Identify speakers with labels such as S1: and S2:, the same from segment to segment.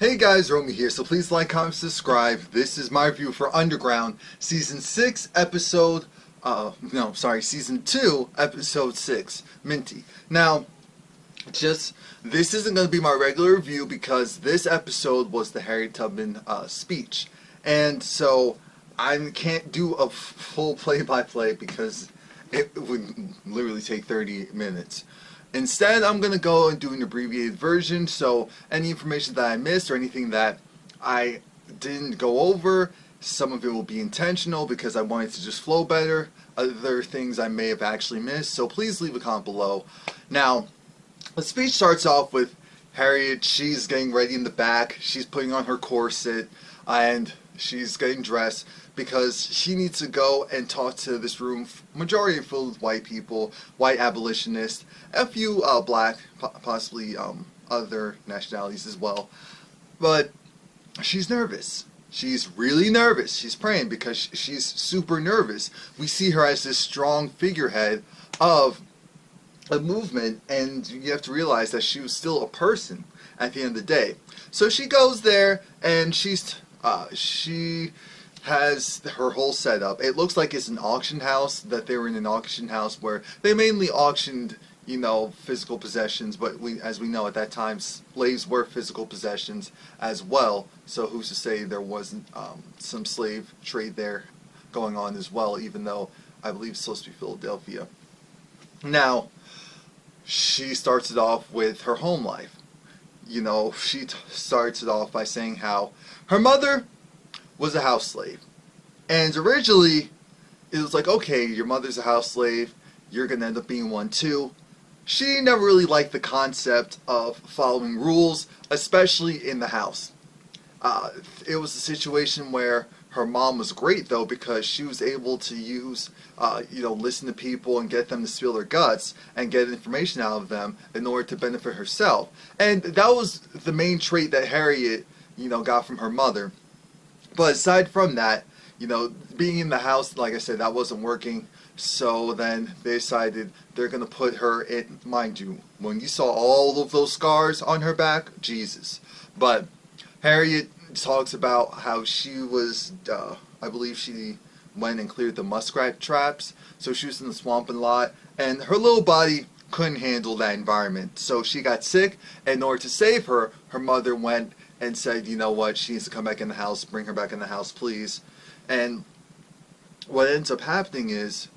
S1: Hey guys, Romie here, so please like, comment, subscribe. This is my review for Underground, Season 6, Season 2, Episode 6, Minty. Now, this isn't going to be my regular review because this episode was the Harriet speech. And so, I can't do a full play-by-play because it would literally take 30 minutes. Instead, I'm going to go and do an abbreviated version, so any information that I missed or anything that I didn't go over, some of it will be intentional because I want it to just flow better. Other things I may have actually missed, so please leave a comment below. Now, the speech starts off with Harriet. She's getting ready in the back. She's putting on her corset and she's getting dressed because she needs to go and talk to this room, majority filled with white people, white abolitionists, a few black, possibly other nationalities as well. But she's nervous. She's really nervous. She's praying because she's super nervous. We see her as this strong figurehead of a movement, and you have to realize that she was still a person at the end of the day. So she goes there and she has her whole setup. It looks like it's an auction house, that they were in an auction house where they mainly auctioned, physical possessions, but as we know at that time, slaves were physical possessions as well. So who's to say there wasn't some slave trade there going on as well, even though I believe it's supposed to be Philadelphia. Now, she starts it off with her home life. She starts it off by saying how her mother was a house slave. And originally, it was like, okay, your mother's a house slave, you're going to end up being one too. She never really liked the concept of following rules, especially in the house. It was a situation where her mom was great, though, because she was able to use, listen to people and get them to spill their guts and get information out of them in order to benefit herself. And that was the main trait that Harriet, got from her mother. But aside from that, being in the house, like I said, that wasn't working. So then they decided they're going to put her in, mind you, when you saw all of those scars on her back, Jesus. But Harriet talks about how she was, I believe she went and cleared the muskrat traps. So she was in the swamp a lot, and her little body couldn't handle that environment. So she got sick, and in order to save her, her mother went and said, you know what, she needs to come back in the house, bring her back in the house, please. And what ends up happening is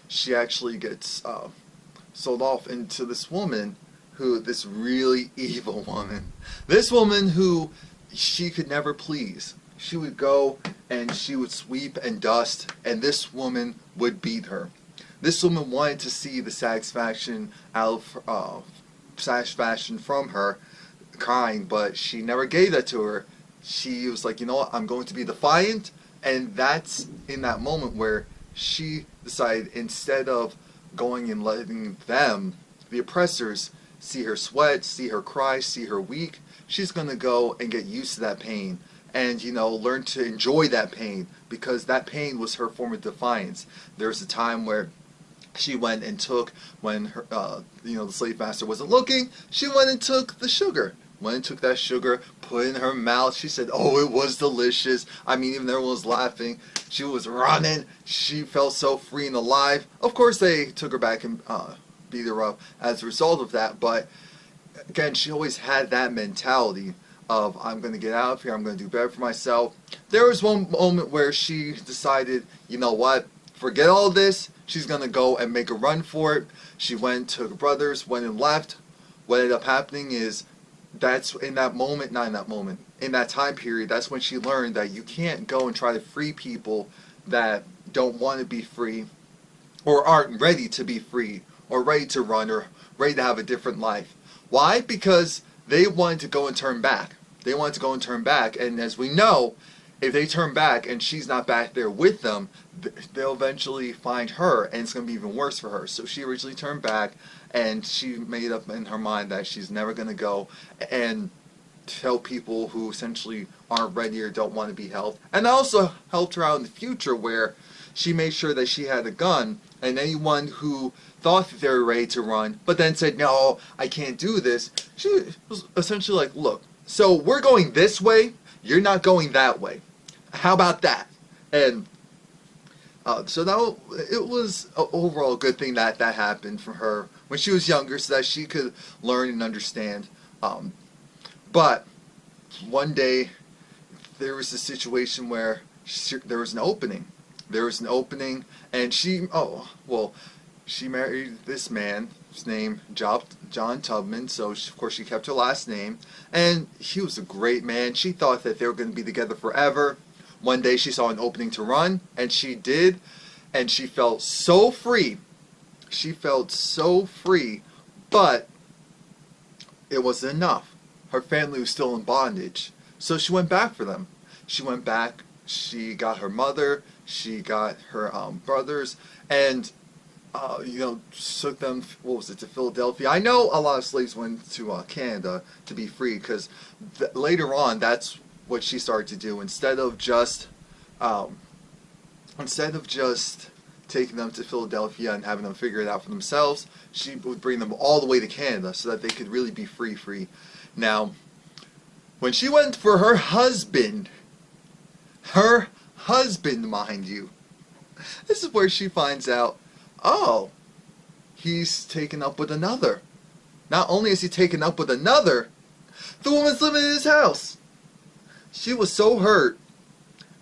S1: she actually gets sold off into this woman this really evil woman. This woman who she could never please. She would go and she would sweep and dust, and this woman would beat her. This woman wanted to see the satisfaction from her crying, but she never gave that to her. She was like, you know what, I'm going to be defiant. And that's in that moment where she decided, instead of going and letting them, the oppressors, see her sweat, see her cry, see her weak, she's going to go and get used to that pain and, learn to enjoy that pain, because that pain was her form of defiance. There was a time where she went and took, when her, the slave master wasn't looking, she went and took the sugar. Went and took that sugar, put it in her mouth. She said, oh, it was delicious. I mean, even everyone was laughing. She was running. She felt so free and alive. Of course, they took her back and beat her up as a result of that. But, again, she always had that mentality of, I'm going to get out of here. I'm going to do better for myself. There was one moment where she decided, you know what, forget all this. She's going to go and make a run for it. She went to her brothers, went and left. What ended up happening is, that's in that moment, not in that moment, in that time period, that's when she learned that you can't go and try to free people that don't want to be free, or aren't ready to be free, or ready to run, or ready to have a different life. Why? Because they wanted to go and turn back. They wanted to go and turn back, and as we know, if they turn back and she's not back there with them, they'll eventually find her, and it's going to be even worse for her. So she originally turned back, and she made up in her mind that she's never going to go and tell people who essentially aren't ready or don't want to be helped. And I also helped her out in the future, where she made sure that she had a gun, and anyone who thought that they were ready to run, but then said, no, I can't do this, she was essentially like, look, So we're going this way, you're not going that way. How about that? And so that it was an overall good thing that happened for her when she was younger, so that she could learn and understand. But one day there was a situation where there was an opening. There was an opening, and she married this man. His name John Tubman. So of course she kept her last name, and he was a great man. She thought that they were going to be together forever. One day she saw an opening to run, and she did, and she felt so free. She felt so free, but it wasn't enough. Her family was still in bondage, so she went back for them. She went back. She got her mother. She got her brothers, and took them. What was it, to Philadelphia? I know a lot of slaves went to Canada to be free, because later on, that's what she started to do. Instead of just taking them to Philadelphia and having them figure it out for themselves, she would bring them all the way to Canada so that they could really be free. Now, when she went for her husband, mind you, this is where she finds out, oh, he's taken up with another. Not only is he taken up with another, the woman's living in his house. She was so hurt,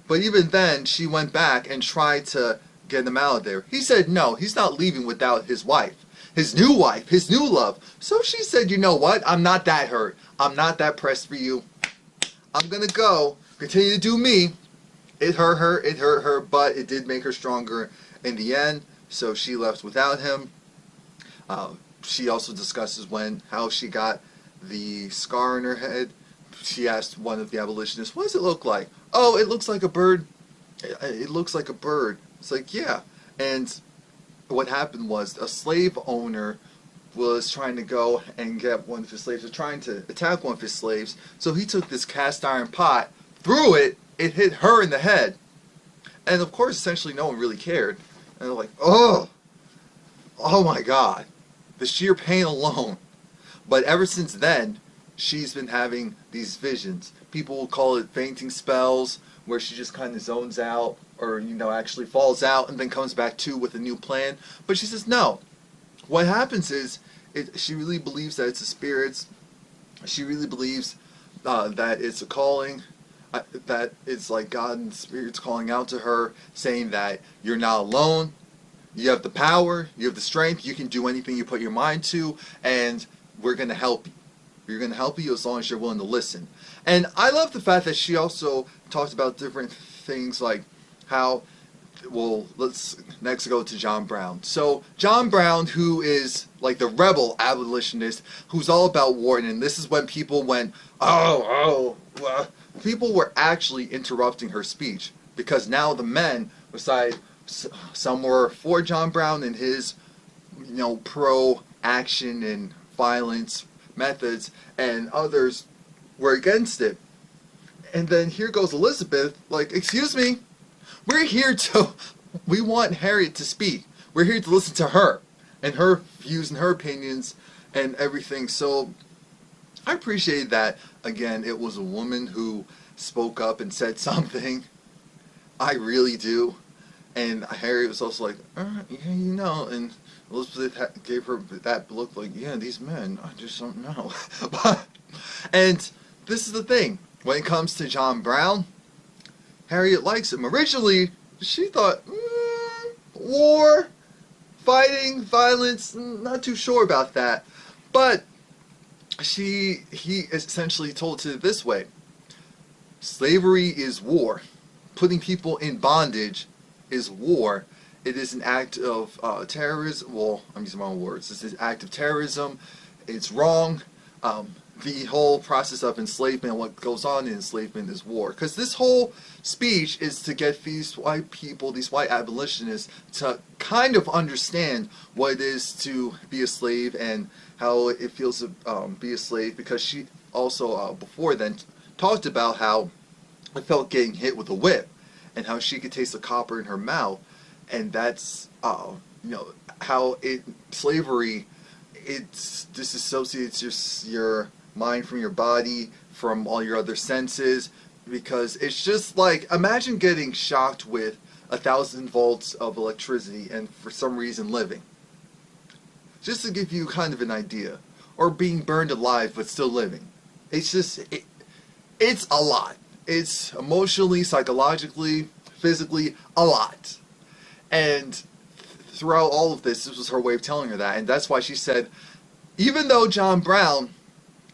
S1: but even then, she went back and tried to get him out of there. He said no, he's not leaving without his wife, his new love. So she said, you know what, I'm not that hurt. I'm not that pressed for you. I'm gonna go, continue to do me. It hurt her, but it did make her stronger in the end. So she left without him. She also discusses how she got the scar on her head. She asked one of the abolitionists, what does it look like? Oh, it looks like a bird. It looks like a bird. It's like, yeah. And what happened was a slave owner was trying to go and get one of his slaves, was trying to attack one of his slaves. So he took this cast iron pot, threw it, it hit her in the head. And of course, essentially no one really cared. And they're like, oh my God, the sheer pain alone. But ever since then, she's been having these visions. People will call it fainting spells, where she just kind of zones out, or actually falls out and then comes back to with a new plan. But she says no. What happens is, she really believes that it's the spirits. She really believes that it's a calling, that it's like God and the spirits calling out to her, saying that you're not alone. You have the power, you have the strength, you can do anything you put your mind to, and we're going to help you. We're going to help you as long as you're willing to listen. And I love the fact that she also talked about different things, like how, well, let's next go to John Brown. So John Brown, who is like the rebel abolitionist, who's all about war, and this is when people went, people were actually interrupting her speech, because now the men, besides some were for John Brown and his, pro-action and violence methods, and others were against it. And then here goes Elizabeth, like, excuse me, we want Harriet to speak. We're here to listen to her, and her views and her opinions and everything. So I appreciate that, again, it was a woman who spoke up and said something. I really do. And Harriet was also like, yeah, and Elizabeth gave her that look like, yeah, these men, I just don't know. And this is the thing. When it comes to John Brown, Harriet likes him. Originally, she thought, war, fighting, violence, not too sure about that. But he essentially told it this way. Slavery is war. Putting people in bondage is war. It is an act of terrorism. Well, I'm using my own words. It's an act of terrorism. It's wrong. The whole process of enslavement and what goes on in enslavement is war. Because this whole speech is to get these white people, these white abolitionists, to kind of understand what it is to be a slave and how it feels to be a slave. Because she also, before then, talked about how it felt getting hit with a whip, and how she could taste the copper in her mouth. And that's, how slavery, it disassociates your mind from your body, from all your other senses, because it's just like, imagine getting shocked with 1,000 volts of electricity and for some reason living. Just to give you kind of an idea. Or being burned alive but still living. It's just, it's a lot. It's emotionally, psychologically, physically, a lot. And throughout all of this was her way of telling her that. And that's why she said, even though John Brown,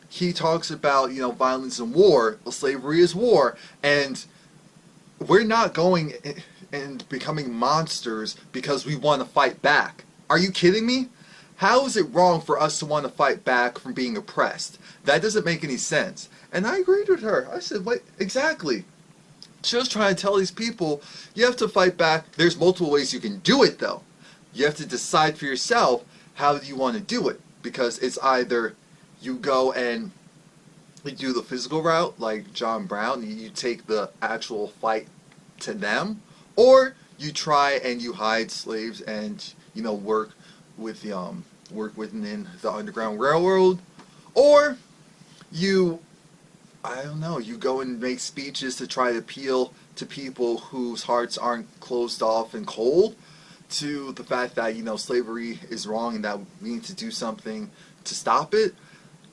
S1: he talks about, violence and war, well, slavery is war, and we're not going and becoming monsters because we want to fight back. Are you kidding me? How is it wrong for us to want to fight back from being oppressed? That doesn't make any sense. And I agreed with her. I said, wait, exactly. She was trying to tell these people, you have to fight back. There's multiple ways you can do it, though. You have to decide for yourself how you want to do it. Because it's either you go and you do the physical route, like John Brown, you take the actual fight to them, or you try and you hide slaves and, work with the, work within the Underground Railroad, or you, I don't know, you go and make speeches to try to appeal to people whose hearts aren't closed off and cold to the fact that, slavery is wrong and that we need to do something to stop it.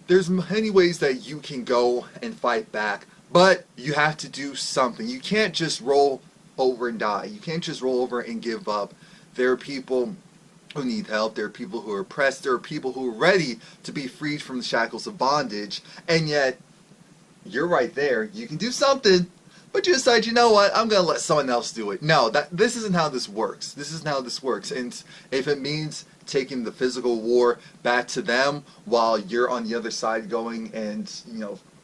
S1: There's many ways that you can go and fight back, but you have to do something. You can't just roll over and die. You can't just roll over and give up. There are people who need help. There are people who are oppressed. There are people who are ready to be freed from the shackles of bondage, and yet you're right there. You can do something, but you decide, you know what, I'm going to let someone else do it. No, this isn't how this works. This isn't how this works. And if it means taking the physical war back to them while you're on the other side going and,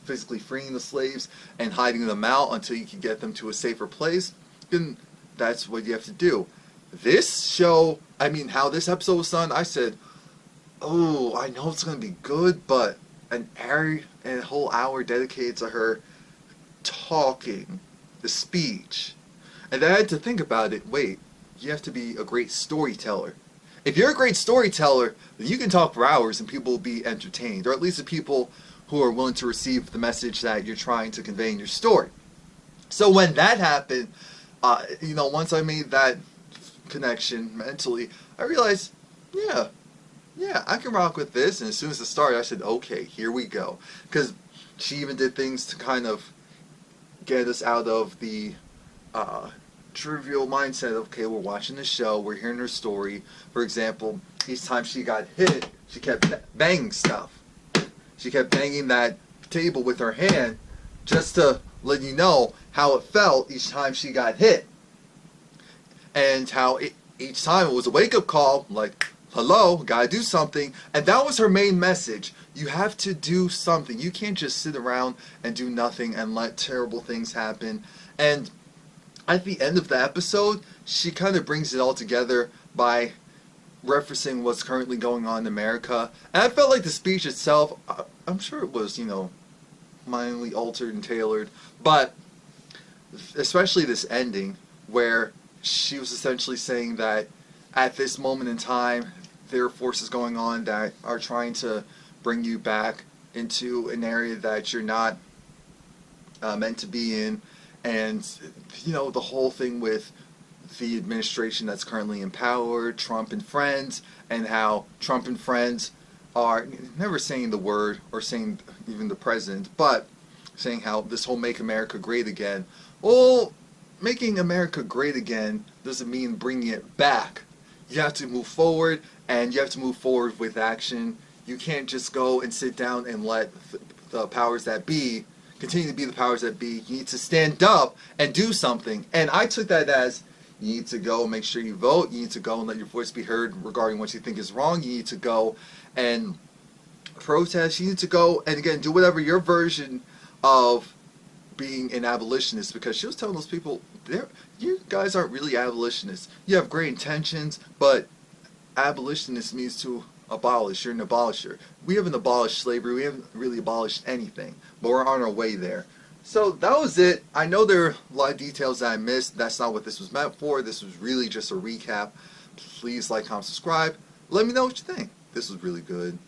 S1: physically freeing the slaves and hiding them out until you can get them to a safer place, then that's what you have to do. This show, how this episode was done, I said, oh, I know it's going to be good, but an hour and a whole hour dedicated to her talking, the speech. And then I had to think about it. Wait, you have to be a great storyteller. If you're a great storyteller, then you can talk for hours and people will be entertained, or at least the people who are willing to receive the message that you're trying to convey in your story. So when that happened, once I made that connection mentally, I realized, yeah, I can rock with this. And as soon as it started, I said, okay, here we go. Because she even did things to kind of get us out of the trivial mindset of, okay, we're watching the show, we're hearing her story. For example, each time she got hit, she kept banging stuff. She kept banging that table with her hand just to let you know how it felt each time she got hit. And how each time it was a wake-up call, like, hello, gotta do something. And that was her main message. You have to do something. You can't just sit around and do nothing and let terrible things happen. And at the end of the episode, she kind of brings it all together by referencing what's currently going on in America. And I felt like the speech itself, I'm sure it was, mildly altered and tailored, but especially this ending where she was essentially saying that at this moment in time, there are forces going on that are trying to bring you back into an area that you're not meant to be in. And, the whole thing with the administration that's currently in power, Trump and friends, and how Trump and friends are never saying the word or saying even the president, but saying how this whole Make America Great Again. Well, making America great again doesn't mean bringing it back. You have to move forward, and you have to move forward with action. You can't just go and sit down and let the powers that be continue to be the powers that be. You need to stand up and do something. And I took that as, you need to go and make sure you vote. You need to go and let your voice be heard regarding what you think is wrong. You need to go and protest. You need to go and, again, do whatever your version of being an abolitionist, because she was telling those people, you guys aren't really abolitionists. You have great intentions, but abolitionist means to abolish. You're an abolisher. We haven't abolished slavery. We haven't really abolished anything, but we're on our way there. So that was it. I know there are a lot of details that I missed. That's not what this was meant for. This was really just a recap. Please like, comment, subscribe. Let me know what you think. This was really good.